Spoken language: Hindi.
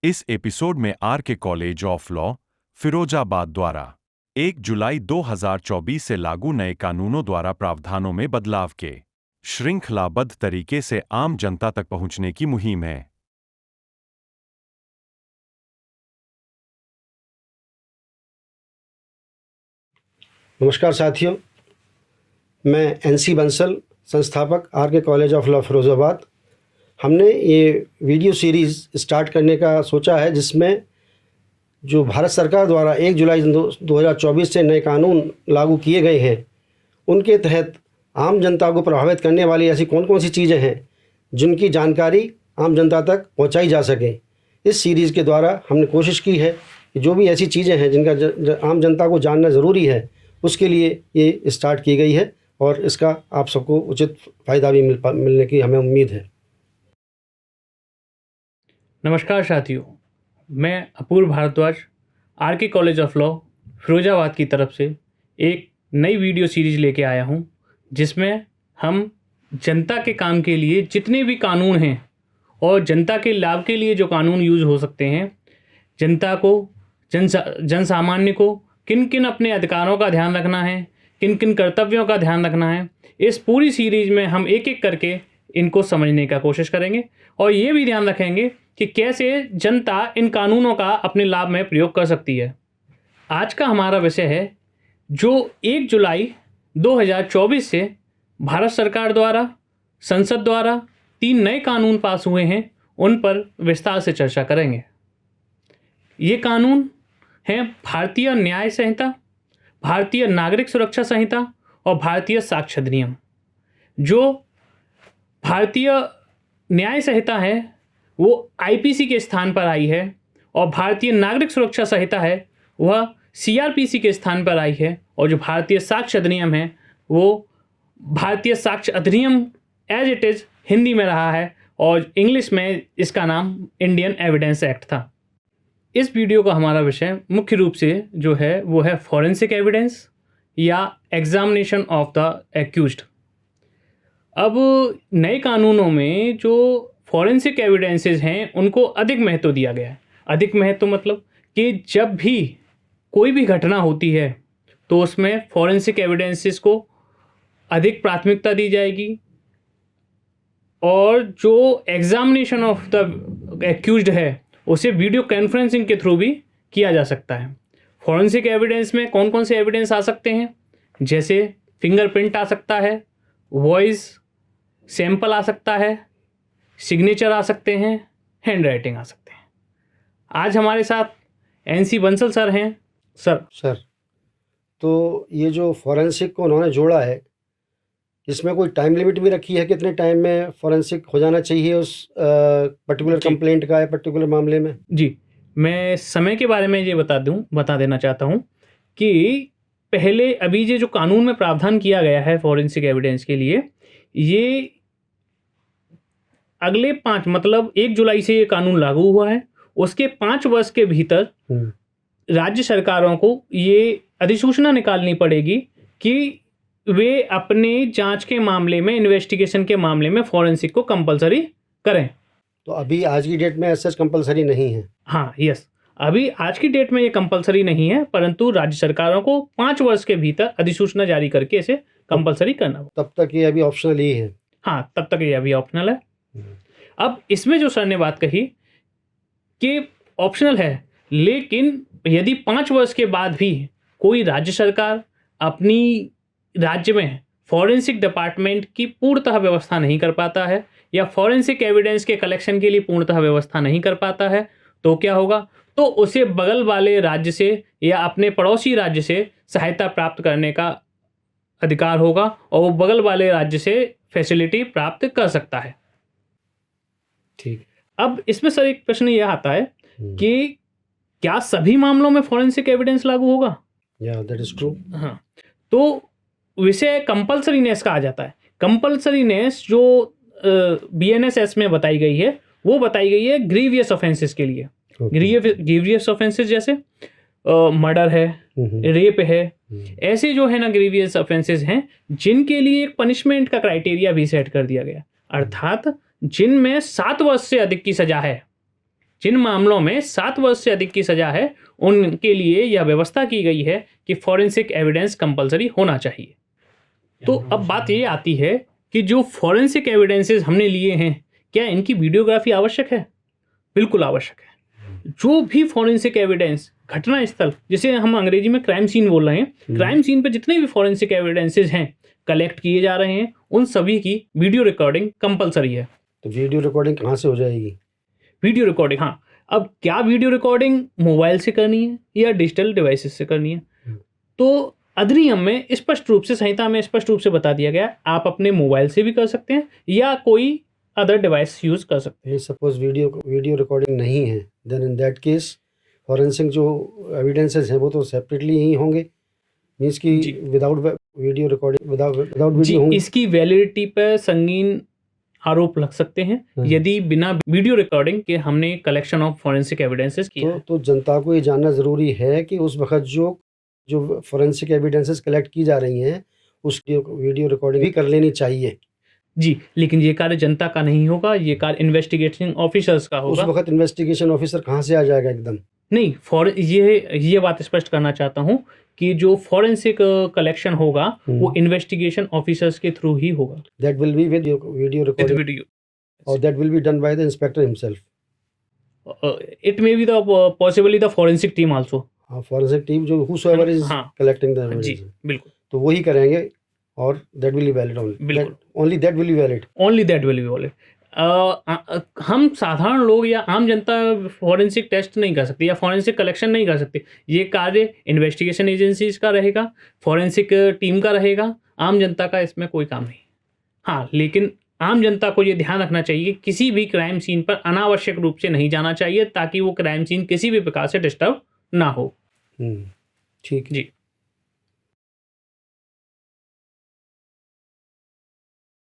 इस एपिसोड में R K. College of law, Firozabad द्वारा 1 जुलाई 2024 से लागू नए कानूनों द्वारा प्रावधानों में बदलाव के श्रृंखलाबद्ध तरीके से आम जनता तक पहुंचने की मुहिम है। नमस्कार साथियों, मैं एनसी बंसल, संस्थापक R K. College of law Firozabad. हमने ये वीडियो सीरीज़ स्टार्ट करने का सोचा है जिसमें जो भारत सरकार द्वारा 1 जुलाई 2024 से नए कानून लागू किए गए हैं उनके तहत आम जनता को प्रभावित करने वाली ऐसी कौन कौन सी चीज़ें हैं जिनकी जानकारी आम जनता तक पहुंचाई जा सके। इस सीरीज़ के द्वारा हमने कोशिश की है कि जो भी ऐसी चीज़ें हैं जिनका आम जनता को जानना ज़रूरी है उसके लिए ये स्टार्ट की गई है और इसका आप सबको उचित फ़ायदा भी मिलने की हमें उम्मीद है। नमस्कार साथियों, मैं Apurva Bhardwaj R K. College of law Firozabad की तरफ से एक नई वीडियो सीरीज़ लेके आया हूं जिसमें हम जनता के काम के लिए जितने भी कानून हैं और जनता के लाभ के लिए जो कानून यूज़ हो सकते हैं, जनता को जन सामान्य को किन किन अपने अधिकारों का ध्यान रखना है, किन किन कर्तव्यों का ध्यान रखना है, इस पूरी सीरीज़ में हम एक एक करके इनको समझने का कोशिश करेंगे और ये भी ध्यान रखेंगे कि कैसे जनता इन कानूनों का अपने लाभ में प्रयोग कर सकती है। आज का हमारा विषय है जो 1 जुलाई 2024 से भारत सरकार द्वारा संसद द्वारा 3 नए कानून पास हुए हैं, उन पर विस्तार से चर्चा करेंगे। ये कानून हैं भारतीय न्याय संहिता, भारतीय नागरिक सुरक्षा संहिता और भारतीय साक्ष्य अधिनियम। जो भारतीय न्याय संहिता है वो आईपीसी के स्थान पर आई है और भारतीय नागरिक सुरक्षा संहिता है वह सीआरपीसी के स्थान पर आई है और जो भारतीय साक्ष्य अधिनियम है वो भारतीय साक्ष्य अधिनियम एज इट इज़ हिंदी में रहा है और इंग्लिश में इसका नाम इंडियन एविडेंस एक्ट था। इस वीडियो का हमारा विषय मुख्य रूप से जो है वो है फॉरेंसिक एविडेंस या एग्जामिनेशन ऑफ द एक्यूज्ड। अब नए कानूनों में जो फॉरेंसिक एविडेंसेस हैं उनको अधिक महत्व दिया गया है। अधिक महत्व मतलब कि जब भी कोई भी घटना होती है तो उसमें फॉरेंसिक एविडेंसेस को अधिक प्राथमिकता दी जाएगी और जो एग्जामिनेशन ऑफ द एक्यूज्ड है उसे वीडियो कॉन्फ्रेंसिंग के थ्रू भी किया जा सकता है। फॉरेंसिक एविडेंस में कौन कौन से एविडेंस आ सकते हैं, जैसे फिंगरप्रिंट आ सकता है, वॉइस सैंपल आ सकता है, सिग्नेचर आ सकते हैं, हैंड राइटिंग आ सकते हैं। आज हमारे साथ एनसी बंसल सर हैं। सर तो ये जो फॉरेंसिक को उन्होंने जोड़ा है इसमें कोई टाइम लिमिट भी रखी है, कितने टाइम में फॉरेंसिक हो जाना चाहिए उस पर्टिकुलर कंप्लेंट का या पर्टिकुलर मामले में? जी, मैं समय के बारे में ये बता देना चाहता हूँ कि पहले अभी ये जो कानून में प्रावधान किया गया है फॉरेंसिक एविडेंस के लिए, ये अगले 5 मतलब 1 जुलाई से ये कानून लागू हुआ है। उसके 5 वर्ष के भीतर राज्य सरकारों को ये अधिसूचना निकालनी पड़ेगी कि वे अपने जांच के मामले में, इन्वेस्टिगेशन के मामले में फॉरेंसिक को कंपलसरी करें। तो अभी आज की डेट में ऐसा कंपलसरी नहीं है? हाँ, यस, अभी आज की डेट में ये कंपलसरी नहीं है, परंतु राज्य सरकारों को 5 वर्ष के भीतर अधिसूचना जारी करके इसे कंपलसरी करना होगा। तब तक ये अभी ऑप्शनल ही है? हाँ, तब तक ये अभी ऑप्शनल है। अब इसमें जो सर ने बात कही कि ऑप्शनल है, लेकिन यदि 5 वर्ष के बाद भी कोई राज्य सरकार अपनी राज्य में फॉरेंसिक डिपार्टमेंट की पूर्णतः व्यवस्था नहीं कर पाता है या फॉरेंसिक एविडेंस के कलेक्शन के लिए पूर्णतः व्यवस्था नहीं कर पाता है तो क्या होगा, तो उसे बगल वाले राज्य से या अपने पड़ोसी राज्य से सहायता प्राप्त करने का अधिकार होगा और वो बगल वाले राज्य से फैसिलिटी प्राप्त कर सकता है। ठीक। अब इसमें सर एक प्रश्न यह आता है कि क्या सभी मामलों में फॉरेंसिक एविडेंस लागू होगा? या दैट इज ट्रू। हाँ, तो विषय कंपल्सरीनेस का आ जाता है। कंपल्सरीनेस जो BNSS में बताई गई है वो बताई गई है ग्रीवियस ऑफेंसेस के लिए। ग्रीवियस ऑफेंसेस जैसे मर्डर है, रेप है, ऐसे जो है ना ग्रीवियस ऑफेंसेस हैं जिनके लिए एक पनिशमेंट का क्राइटेरिया भी सेट कर दिया गया, अर्थात जिनमें 7 वर्ष से अधिक की सजा है जिन मामलों में 7 वर्ष से अधिक की सजा है उनके लिए यह व्यवस्था की गई है कि फॉरेंसिक एविडेंस कंपलसरी होना चाहिए। तो अब बात ये आती है कि जो फॉरेंसिक एविडेंसेस हमने लिए हैं, क्या इनकी वीडियोग्राफी आवश्यक है? बिल्कुल आवश्यक है। जो भी फॉरेंसिक एविडेंस घटना स्थल, जिसे हम अंग्रेजी में क्राइम सीन बोल रहे हैं, क्राइम सीन पे जितने भी फॉरेंसिक एविडेंसेस हैं कलेक्ट किए जा रहे हैं, उन सभी की वीडियो रिकॉर्डिंग कंपलसरी है। तो वीडियो रिकॉर्डिंग कहाँ से हो जाएगी? वीडियो रिकॉर्डिंग, हाँ। अब क्या वीडियो रिकॉर्डिंग मोबाइल से करनी है या डिजिटल डिवाइसेस से करनी है? तो अधिनियम में स्पष्ट रूप से, संहिता में स्पष्ट रूप से बता दिया गया, आप अपने मोबाइल से भी कर सकते हैं या कोई अदर डिवाइस यूज कर सकते हैं। सपोज वीडियो रिकॉर्डिंग नहीं है, then in that case forensic जो एविडेंसेस हैं वो तो सेपरेटली ही होंगे, मींस कि without video recording, without video होंगे। इसकी वैलिडिटी पर संगीन आरोप लग सकते हैं यदि बिना वीडियो रिकॉर्डिंग के हमने कलेक्शन ऑफ फॉरेंसिक एविडेंसेस किया। तो जनता को ये जानना ज़रूरी है कि उस वक्त जो फॉरेंसिक एविडेंसेस कलेक्ट की जा रही हैं उसकी वीडियो रिकॉर्डिंग भी कर लेनी चाहिए। जी, लेकिन ये कार्य जनता का नहीं होगा, ये कार्य इन्वेस्टिगेशन ऑफिसर्स का होगा। उस वक्त इन्वेस्टिगेशन ऑफिसर कहाँ से आ जाएगा एकदम? नहीं, ये बात स्पष्ट करना चाहता हूँ कि जो फॉरेंसिक कलेक्शन होगा वो इन्वेस्टिगेशन ऑफिसर्स के थ्रू ही होगा। That will be with video recording और that will be done by the inspector himself. It may be the possibly the forensic team also. हाँ, फॉरेंसिक टीम जो whosoever is collecting the evidence, जी बिल्कुल, तो वही करेंगे और that will be valid only that will be valid. हम साधारण लोग या आम जनता फॉरेंसिक टेस्ट नहीं कर सकती या फॉरेंसिक कलेक्शन नहीं कर सकते। ये कार्य इन्वेस्टिगेशन एजेंसीज का रहेगा, फॉरेंसिक टीम का रहेगा, आम जनता का इसमें कोई काम नहीं। हाँ, लेकिन आम जनता को ये ध्यान रखना चाहिए किसी भी क्राइम सीन पर अनावश्यक रूप से नहीं जाना चाहिए ताकि वो क्राइम सीन किसी भी प्रकार से डिस्टर्ब ना हो। ठीक है जी।